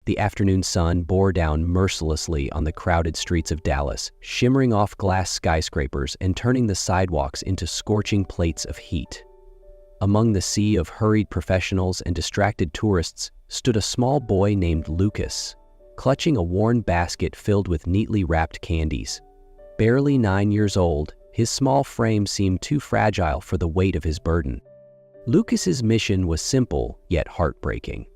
The afternoon sun bore down mercilessly on the crowded streets of Dallas, shimmering off glass skyscrapers and turning the sidewalks into scorching plates of heat. Among the sea of hurried professionals and distracted tourists stood a small boy named Lucas, clutching a worn basket filled with neatly wrapped candies. Barely 9 years old, his small frame seemed too fragile for the weight of his burden. Lucas's mission was simple yet heartbreaking: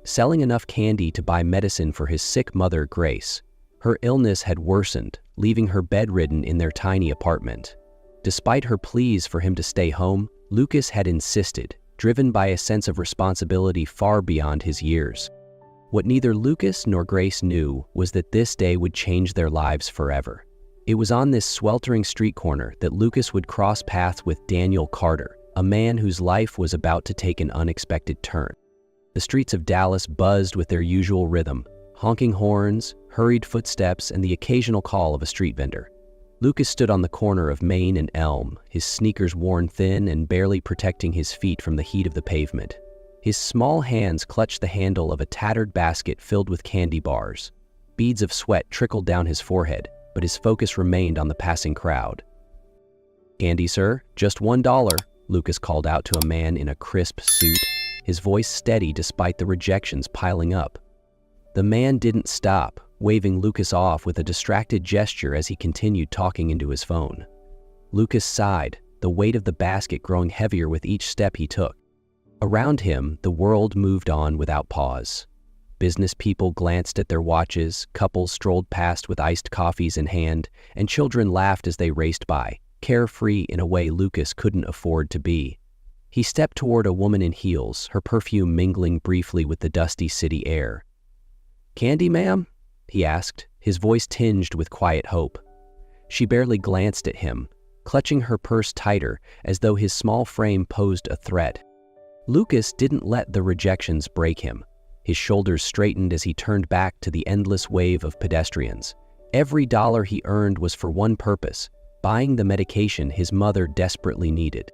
selling enough candy to buy medicine for his sick mother, Grace. Her illness had worsened, leaving her bedridden in their tiny apartment. Despite her pleas for him to stay home, Lucas had insisted, driven by a sense of responsibility far beyond his years. What neither Lucas nor Grace knew was that this day would change their lives forever. It was on this sweltering street corner that Lucas would cross paths with Daniel Carter, a man whose life was about to take an unexpected turn. The streets of Dallas buzzed with their usual rhythm: honking horns, hurried footsteps, and the occasional call of a street vendor. Lucas stood on the corner of Main and Elm, his sneakers worn thin and barely protecting his feet from the heat of the pavement. His small hands clutched the handle of a tattered basket filled with candy bars. Beads of sweat trickled down his forehead, but his focus remained on the passing crowd. "Candy, sir? Just $1, Lucas called out to a man in a crisp suit, his voice steady despite the rejections piling up. The man didn't stop, waving Lucas off with a distracted gesture as he continued talking into his phone. Lucas sighed, the weight of the basket growing heavier with each step he took. Around him, the world moved on without pause. Business people glanced at their watches, couples strolled past with iced coffees in hand, and children laughed as they raced by, carefree in a way Lucas couldn't afford to be. He stepped toward a woman in heels, her perfume mingling briefly with the dusty city air. "Candy, ma'am?" he asked, his voice tinged with quiet hope. She barely glanced at him, clutching her purse tighter as though his small frame posed a threat. Lucas didn't let the rejections break him. His shoulders straightened as he turned back to the endless wave of pedestrians. Every dollar he earned was for one purpose: buying the medication his mother desperately needed.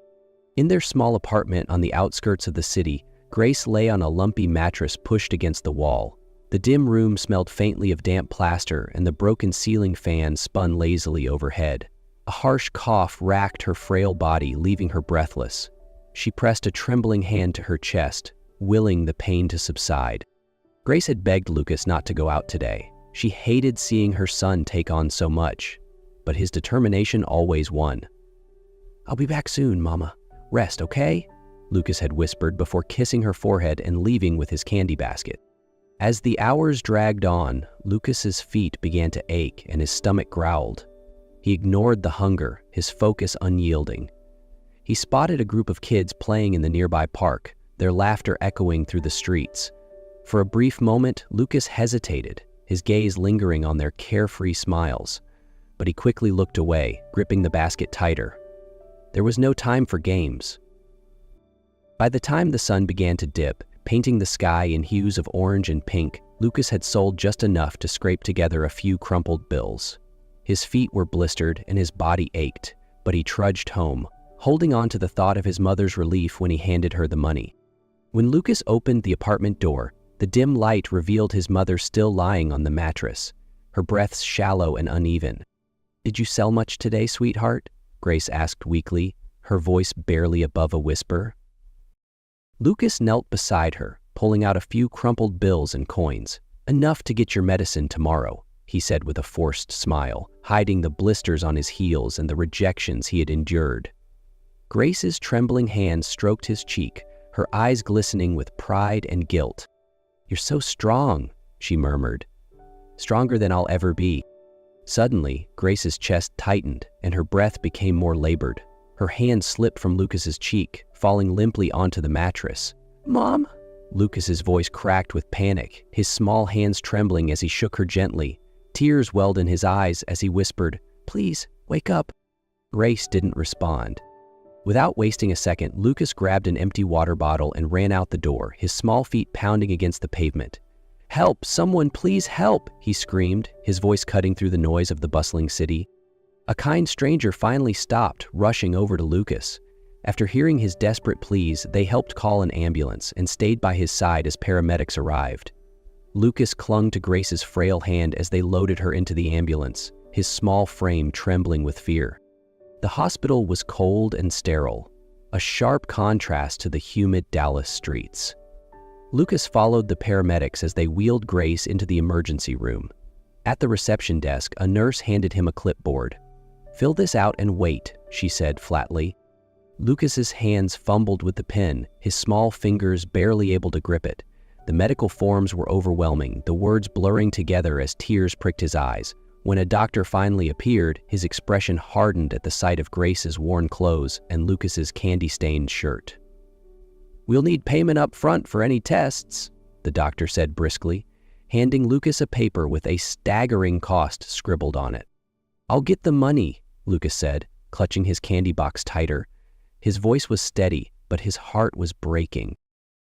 In their small apartment on the outskirts of the city, Grace lay on a lumpy mattress pushed against the wall. The dim room smelled faintly of damp plaster, and the broken ceiling fan spun lazily overhead. A harsh cough racked her frail body, leaving her breathless. She pressed a trembling hand to her chest, willing the pain to subside. Grace had begged Lucas not to go out today. She hated seeing her son take on so much, but his determination always won. "I'll be back soon, Mama. Rest, okay?" Lucas had whispered before kissing her forehead and leaving with his candy basket. As the hours dragged on, Lucas's feet began to ache and his stomach growled. He ignored the hunger, his focus unyielding. He spotted a group of kids playing in the nearby park, their laughter echoing through the streets. For a brief moment, Lucas hesitated, his gaze lingering on their carefree smiles. But he quickly looked away, gripping the basket tighter. There was no time for games. By the time the sun began to dip, painting the sky in hues of orange and pink, Lucas had sold just enough to scrape together a few crumpled bills. His feet were blistered and his body ached, but he trudged home, holding on to the thought of his mother's relief when he handed her the money. When Lucas opened the apartment door, the dim light revealed his mother still lying on the mattress, her breaths shallow and uneven. "Did you sell much today, sweetheart?" Grace asked weakly, her voice barely above a whisper. Lucas knelt beside her, pulling out a few crumpled bills and coins. "Enough to get your medicine tomorrow," he said with a forced smile, hiding the blisters on his heels and the rejections he had endured. Grace's trembling hand stroked his cheek, her eyes glistening with pride and guilt. "You're so strong," she murmured. "Stronger than I'll ever be." Suddenly, Grace's chest tightened and her breath became more labored. Her hand slipped from Lucas's cheek, falling limply onto the mattress. "Mom?" Lucas's voice cracked with panic, his small hands trembling as he shook her gently. Tears welled in his eyes as he whispered, "Please, wake up." Grace didn't respond. Without wasting a second, Lucas grabbed an empty water bottle and ran out the door, his small feet pounding against the pavement. "Help! Someone please help!" he screamed, his voice cutting through the noise of the bustling city. A kind stranger finally stopped, rushing over to Lucas. After hearing his desperate pleas, they helped call an ambulance and stayed by his side as paramedics arrived. Lucas clung to Grace's frail hand as they loaded her into the ambulance, his small frame trembling with fear. The hospital was cold and sterile, a sharp contrast to the humid Dallas streets. Lucas followed the paramedics as they wheeled Grace into the emergency room. At the reception desk, a nurse handed him a clipboard. "Fill this out and wait," she said flatly. Lucas's hands fumbled with the pen, his small fingers barely able to grip it. The medical forms were overwhelming, the words blurring together as tears pricked his eyes. When a doctor finally appeared, his expression hardened at the sight of Grace's worn clothes and Lucas's candy-stained shirt. "We'll need payment up front for any tests," the doctor said briskly, handing Lucas a paper with a staggering cost scribbled on it. "I'll get the money," Lucas said, clutching his candy box tighter. His voice was steady, but his heart was breaking.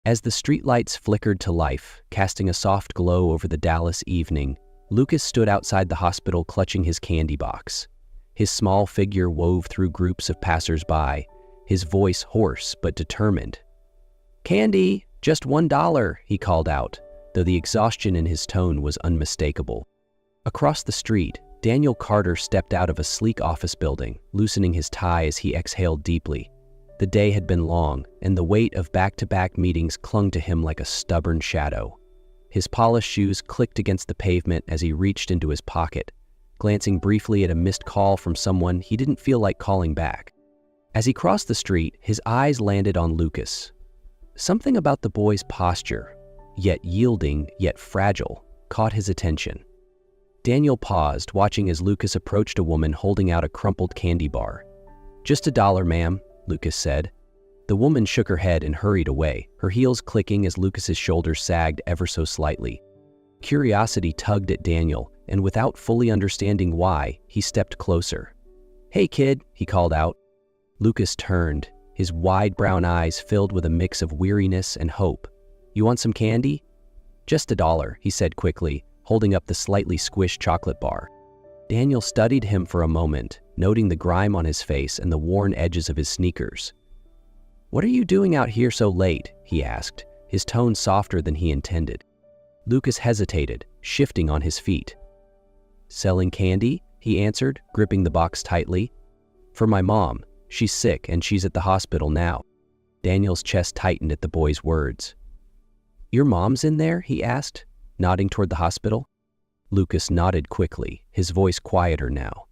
As the streetlights flickered to life, casting a soft glow over the Dallas evening, Lucas stood outside the hospital clutching his candy box. His small figure wove through groups of passers-by, his voice hoarse but determined. "Candy, just $1, he called out, though the exhaustion in his tone was unmistakable. Across the street, Daniel Carter stepped out of a sleek office building, loosening his tie as he exhaled deeply. The day had been long, and the weight of back-to-back meetings clung to him like a stubborn shadow. His polished shoes clicked against the pavement as he reached into his pocket, glancing briefly at a missed call from someone he didn't feel like calling back. As he crossed the street, his eyes landed on Lucas. Something about the boy's posture, yet yielding, yet fragile, caught his attention. Daniel paused, watching as Lucas approached a woman holding out a crumpled candy bar. "Just $1, ma'am," Lucas said. The woman shook her head and hurried away, her heels clicking as Lucas's shoulders sagged ever so slightly. Curiosity tugged at Daniel, and without fully understanding why, he stepped closer. "Hey, kid," he called out. Lucas turned, his wide brown eyes filled with a mix of weariness and hope. "You want some candy?" "Just $1, he said quickly, holding up the slightly squished chocolate bar. Daniel studied him for a moment, noting the grime on his face and the worn edges of his sneakers. "What are you doing out here so late?" he asked, his tone softer than he intended. Lucas hesitated, shifting on his feet. "Selling candy?" he answered, gripping the box tightly. "For my mom. She's sick and she's at the hospital now." Daniel's chest tightened at the boy's words. "Your mom's in there?" he asked, nodding toward the hospital. Lucas nodded quickly, his voice quieter now.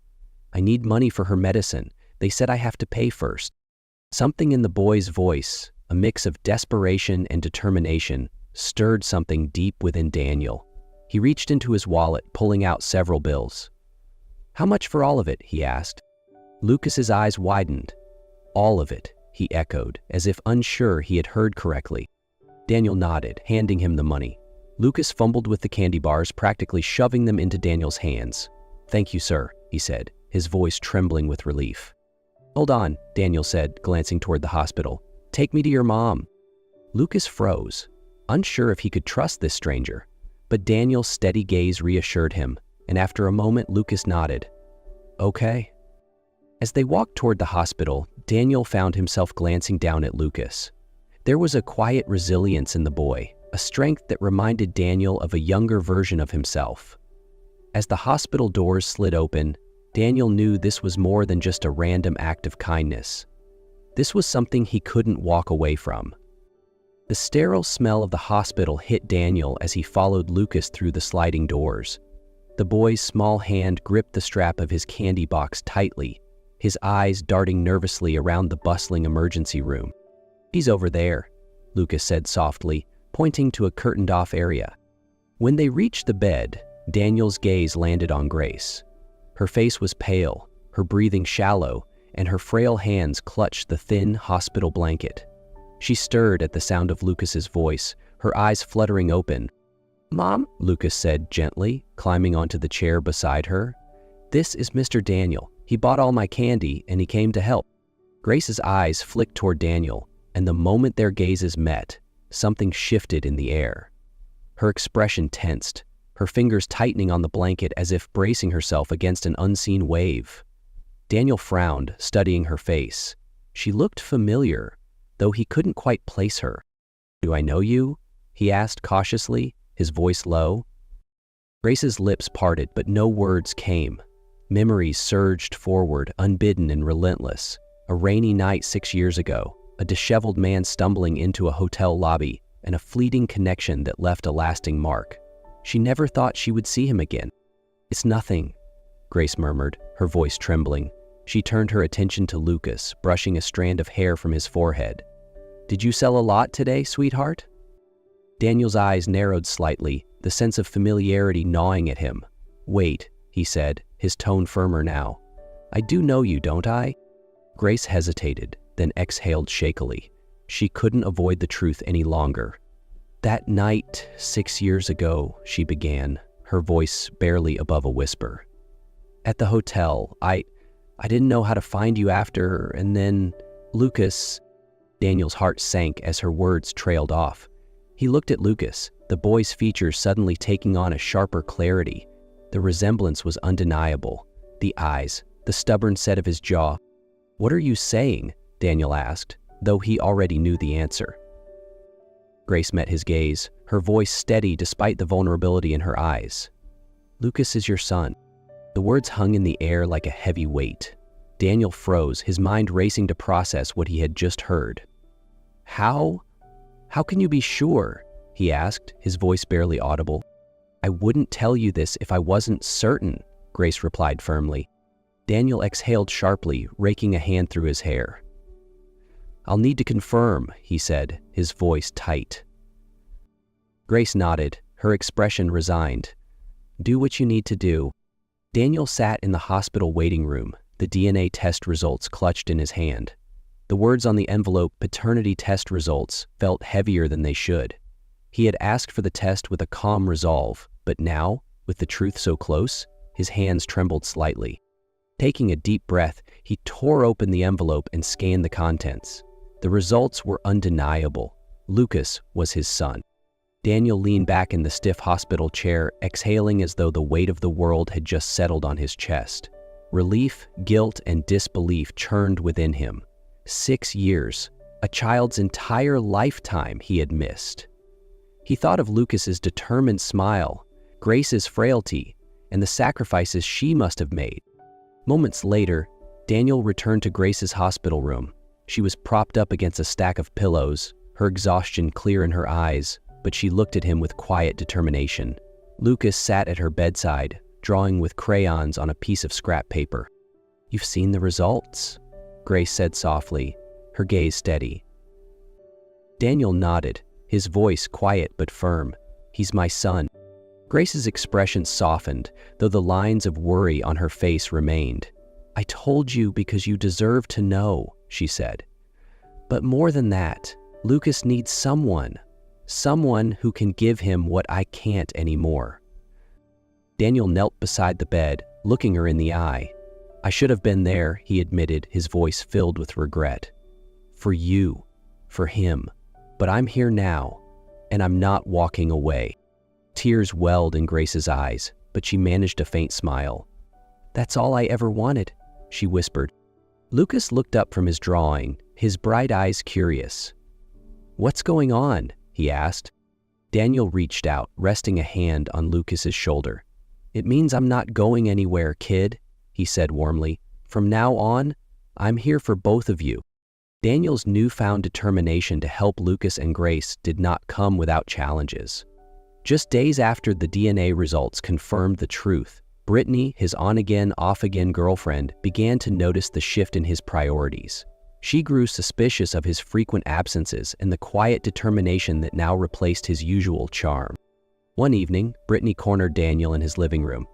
"I need money for her medicine. They said I have to pay first." Something in the boy's voice, a mix of desperation and determination, stirred something deep within Daniel. He reached into his wallet, pulling out several bills. "How much for all of it?" he asked. Lucas's eyes widened. "All of it," he echoed, as if unsure he had heard correctly. Daniel nodded, handing him the money. Lucas fumbled with the candy bars, practically shoving them into Daniel's hands. "Thank you, sir," he said, his voice trembling with relief. "Hold on," Daniel said, glancing toward the hospital. "Take me to your mom." Lucas froze, unsure if he could trust this stranger, but Daniel's steady gaze reassured him, and after a moment Lucas nodded. "Okay." As they walked toward the hospital, Daniel found himself glancing down at Lucas. There was a quiet resilience in the boy, a strength that reminded Daniel of a younger version of himself. As the hospital doors slid open, Daniel knew this was more than just a random act of kindness. This was something he couldn't walk away from. The sterile smell of the hospital hit Daniel as he followed Lucas through the sliding doors. The boy's small hand gripped the strap of his candy box tightly, his eyes darting nervously around the bustling emergency room. "He's over there," Lucas said softly, pointing to a curtained-off area. When they reached the bed, Daniel's gaze landed on Grace. Her face was pale, her breathing shallow, and her frail hands clutched the thin hospital blanket. She stirred at the sound of Lucas's voice, her eyes fluttering open. "Mom," Lucas said gently, climbing onto the chair beside her. "This is Mr. Daniel. He bought all my candy, and he came to help." Grace's eyes flicked toward Daniel, and the moment their gazes met, something shifted in the air. Her expression tensed, her fingers tightening on the blanket as if bracing herself against an unseen wave. Daniel frowned, studying her face. She looked familiar, though he couldn't quite place her. "Do I know you?" he asked cautiously, his voice low. Grace's lips parted, but no words came. Memories surged forward, unbidden and relentless. A rainy night 6 years ago, a disheveled man stumbling into a hotel lobby, and a fleeting connection that left a lasting mark. She never thought she would see him again. "It's nothing," Grace murmured, her voice trembling. She turned her attention to Lucas, brushing a strand of hair from his forehead. "Did you sell a lot today, sweetheart?" Daniel's eyes narrowed slightly, the sense of familiarity gnawing at him. "Wait," he said, his tone firmer now. "I do know you, don't I?" Grace hesitated, then exhaled shakily. She couldn't avoid the truth any longer. "That night, 6 years ago," she began, her voice barely above a whisper. "At the hotel, I didn't know how to find you after, and then, Lucas..." Daniel's heart sank as her words trailed off. He looked at Lucas, the boy's features suddenly taking on a sharper clarity. The resemblance was undeniable. The eyes, the stubborn set of his jaw. "What are you saying?" Daniel asked, though he already knew the answer. Grace met his gaze, her voice steady despite the vulnerability in her eyes. "Lucas is your son." The words hung in the air like a heavy weight. Daniel froze, his mind racing to process what he had just heard. How can you be sure?" he asked, his voice barely audible. "I wouldn't tell you this if I wasn't certain," Grace replied firmly. Daniel exhaled sharply, raking a hand through his hair. "I'll need to confirm," he said, his voice tight. Grace nodded, her expression resigned. "Do what you need to do." Daniel sat in the hospital waiting room, the DNA test results clutched in his hand. The words on the envelope, "paternity test results," felt heavier than they should. He had asked for the test with a calm resolve, but now, with the truth so close, his hands trembled slightly. Taking a deep breath, he tore open the envelope and scanned the contents. The results were undeniable. Lucas was his son. Daniel leaned back in the stiff hospital chair, exhaling as though the weight of the world had just settled on his chest. Relief, guilt, and disbelief churned within him. 6 years, a child's entire lifetime he had missed. He thought of Lucas's determined smile, Grace's frailty, and the sacrifices she must have made. Moments later, Daniel returned to Grace's hospital room. She was propped up against a stack of pillows, her exhaustion clear in her eyes, but she looked at him with quiet determination. Lucas sat at her bedside, drawing with crayons on a piece of scrap paper. "You've seen the results?" Grace said softly, her gaze steady. Daniel nodded, his voice quiet but firm. "He's my son." Grace's expression softened, though the lines of worry on her face remained. "I told you because you deserve to know," she said. "But more than that, Lucas needs someone who can give him what I can't anymore." Daniel knelt beside the bed, looking her in the eye. "I should have been there," he admitted, his voice filled with regret. "For you, for him. But I'm here now, and I'm not walking away." Tears welled in Grace's eyes, but she managed a faint smile. "That's all I ever wanted," she whispered. Lucas looked up from his drawing, his bright eyes curious. "What's going on?" he asked. Daniel reached out, resting a hand on Lucas's shoulder. "It means I'm not going anywhere, kid," he said warmly. "From now on, I'm here for both of you." Daniel's newfound determination to help Lucas and Grace did not come without challenges. Just days after the DNA results confirmed the truth, Brittany, his on-again, off-again girlfriend, began to notice the shift in his priorities. She grew suspicious of his frequent absences and the quiet determination that now replaced his usual charm. One evening, Brittany cornered Daniel in his living room.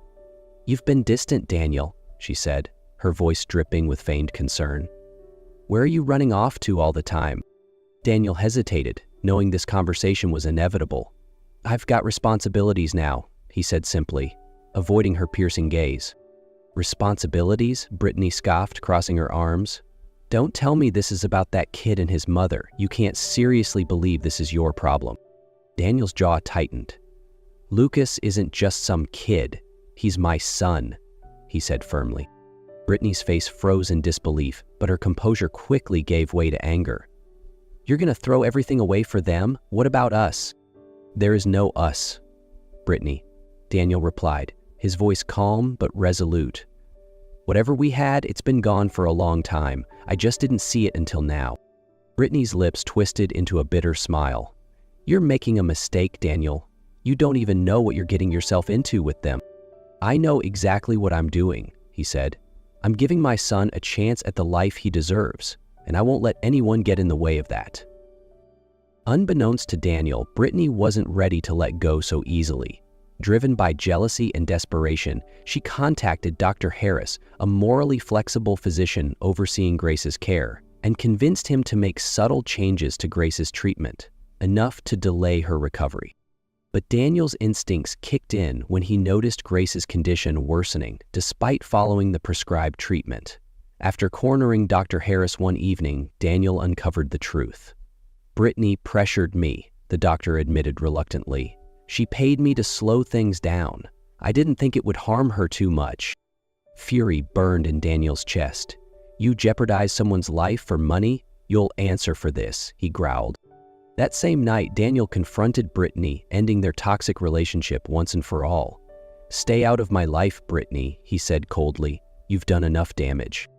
"You've been distant, Daniel," she said, her voice dripping with feigned concern. "Where are you running off to all the time?" Daniel hesitated, knowing this conversation was inevitable. "I've got responsibilities now," he said simply, avoiding her piercing gaze. "Responsibilities?" Brittany scoffed, crossing her arms. "Don't tell me this is about that kid and his mother. You can't seriously believe this is your problem." Daniel's jaw tightened. "Lucas isn't just some kid. He's my son," he said firmly. Brittany's face froze in disbelief, but her composure quickly gave way to anger. "You're gonna throw everything away for them? What about us?" "There is no us," Brittany, Daniel replied, his voice calm but resolute. Whatever we had, it's been gone for a long time. I just didn't see it until now. Brittany's lips twisted into a bitter smile. You're making a mistake, Daniel. You don't even know what you're getting yourself into with them. I know exactly what I'm doing, he said. I'm giving my son a chance at the life he deserves, and I won't let anyone get in the way of that. Unbeknownst to Daniel, Brittany wasn't ready to let go so easily. Driven by jealousy and desperation, she contacted Dr. Harris, a morally flexible physician overseeing Grace's care, and convinced him to make subtle changes to Grace's treatment, enough to delay her recovery. But Daniel's instincts kicked in when he noticed Grace's condition worsening despite following the prescribed treatment. After cornering Dr. Harris one evening, Daniel uncovered the truth. Brittany pressured me, the doctor admitted reluctantly. She paid me to slow things down. I didn't think it would harm her too much. Fury burned in Daniel's chest. You jeopardize someone's life for money? You'll answer for this, he growled. That same night, Daniel confronted Brittany, ending their toxic relationship once and for all. Stay out of my life, Brittany, he said coldly. You've done enough damage.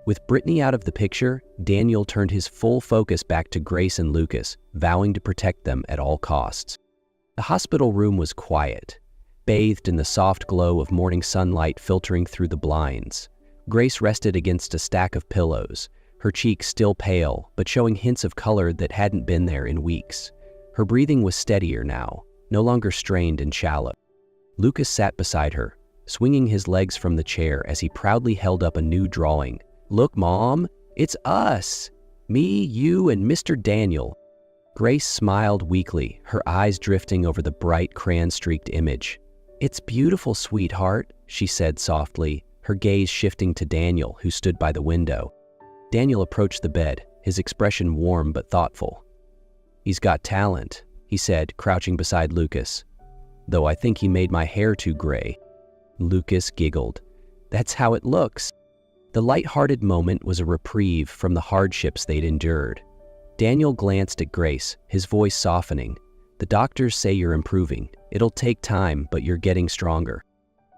With Brittany out of the picture, Daniel turned his full focus back to Grace and Lucas, vowing to protect them at all costs. The hospital room was quiet, bathed in the soft glow of morning sunlight filtering through the blinds. Grace rested against a stack of pillows, her cheeks still pale, but showing hints of color that hadn't been there in weeks. Her breathing was steadier now, no longer strained and shallow. Lucas sat beside her, swinging his legs from the chair as he proudly held up a new drawing. Look, Mom, it's us! Me, you, and Mr. Daniel. Grace smiled weakly, her eyes drifting over the bright crayon-streaked image. It's beautiful, sweetheart, she said softly, her gaze shifting to Daniel, who stood by the window. Daniel approached the bed, his expression warm but thoughtful. He's got talent, he said, crouching beside Lucas. Though I think he made my hair too gray. Lucas giggled. That's how it looks. The light-hearted moment was a reprieve from the hardships they'd endured. Daniel glanced at Grace, his voice softening. The doctors say you're improving. It'll take time, but you're getting stronger.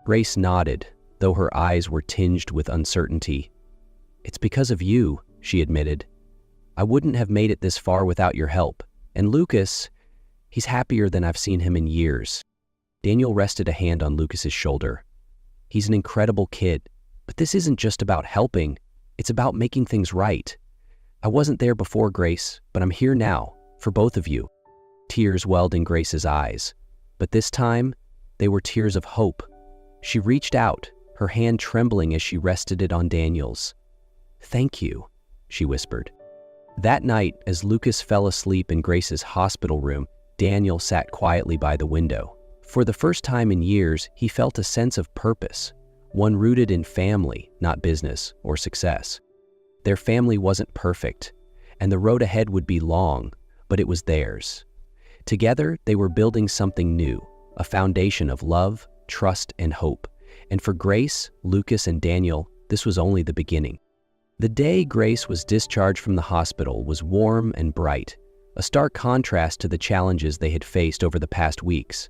Grace nodded, though her eyes were tinged with uncertainty. It's because of you, she admitted. I wouldn't have made it this far without your help. And Lucas, he's happier than I've seen him in years. Daniel rested a hand on Lucas's shoulder. He's an incredible kid, but this isn't just about helping. It's about making things right. I wasn't there before, Grace, but I'm here now, for both of you. Tears welled in Grace's eyes, but this time, they were tears of hope. She reached out, her hand trembling as she rested it on Daniel's. Thank you, she whispered. That night, as Lucas fell asleep in Grace's hospital room, Daniel sat quietly by the window. For the first time in years, he felt a sense of purpose, one rooted in family, not business or success. Their family wasn't perfect, and the road ahead would be long, but it was theirs. Together, they were building something new, a foundation of love, trust, and hope. And for Grace, Lucas, and Daniel, this was only the beginning. The day Grace was discharged from the hospital was warm and bright, a stark contrast to the challenges they had faced over the past weeks.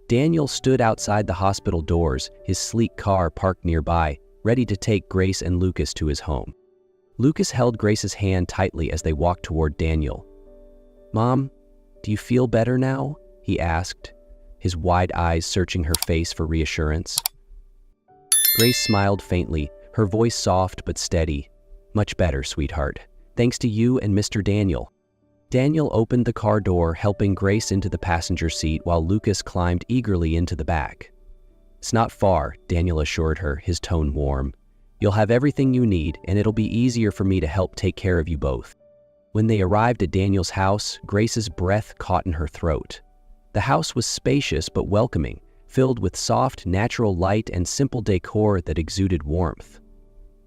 Daniel stood outside the hospital doors, his sleek car parked nearby, ready to take Grace and Lucas to his home. Lucas held Grace's hand tightly as they walked toward Daniel. Mom, do you feel better now? He asked, his wide eyes searching her face for reassurance. Grace smiled faintly, her voice soft but steady. Much better, sweetheart. Thanks to you and Mr. Daniel. Daniel opened the car door, helping Grace into the passenger seat while Lucas climbed eagerly into the back. It's not far, Daniel assured her, his tone warm. You'll have everything you need, and it'll be easier for me to help take care of you both. When they arrived at Daniel's house, Grace's breath caught in her throat. The house was spacious but welcoming, filled with soft, natural light and simple decor that exuded warmth.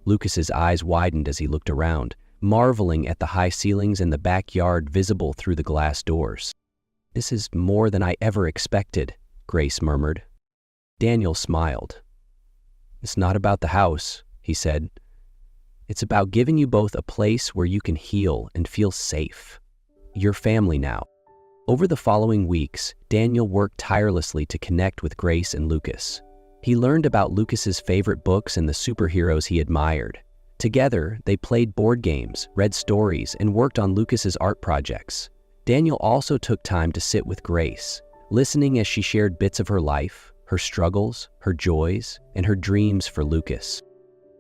Lucas's eyes widened as he looked around, marveling at the high ceilings and the backyard visible through the glass doors. This is more than I ever expected, Grace murmured. Daniel smiled. It's not about the house, he said. It's about giving you both a place where you can heal and feel safe. You're family now. Over the following weeks, Daniel worked tirelessly to connect with Grace and Lucas. He learned about Lucas's favorite books and the superheroes he admired. Together, they played board games, read stories, and worked on Lucas's art projects. Daniel also took time to sit with Grace, listening as she shared bits of her life, her struggles, her joys, and her dreams for Lucas.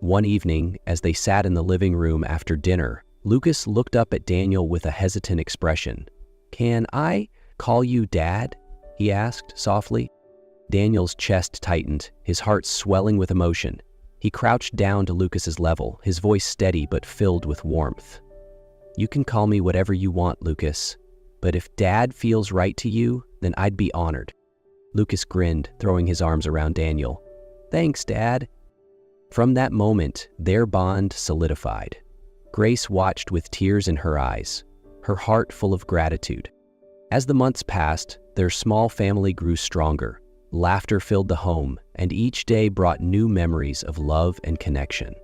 One evening, as they sat in the living room after dinner, Lucas looked up at Daniel with a hesitant expression. "Can I call you Dad?" he asked softly. Daniel's chest tightened, his heart swelling with emotion. He crouched down to Lucas's level, his voice steady but filled with warmth. "You can call me whatever you want, Lucas, but if Dad feels right to you, then I'd be honored." Lucas grinned, throwing his arms around Daniel. "Thanks, Dad." From that moment, their bond solidified. Grace watched with tears in her eyes, her heart full of gratitude. As the months passed, their small family grew stronger. Laughter filled the home, and each day brought new memories of love and connection.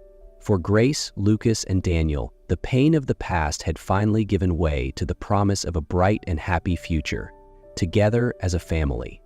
For Grace, Lucas, and Daniel, the pain of the past had finally given way to the promise of a bright and happy future, together as a family.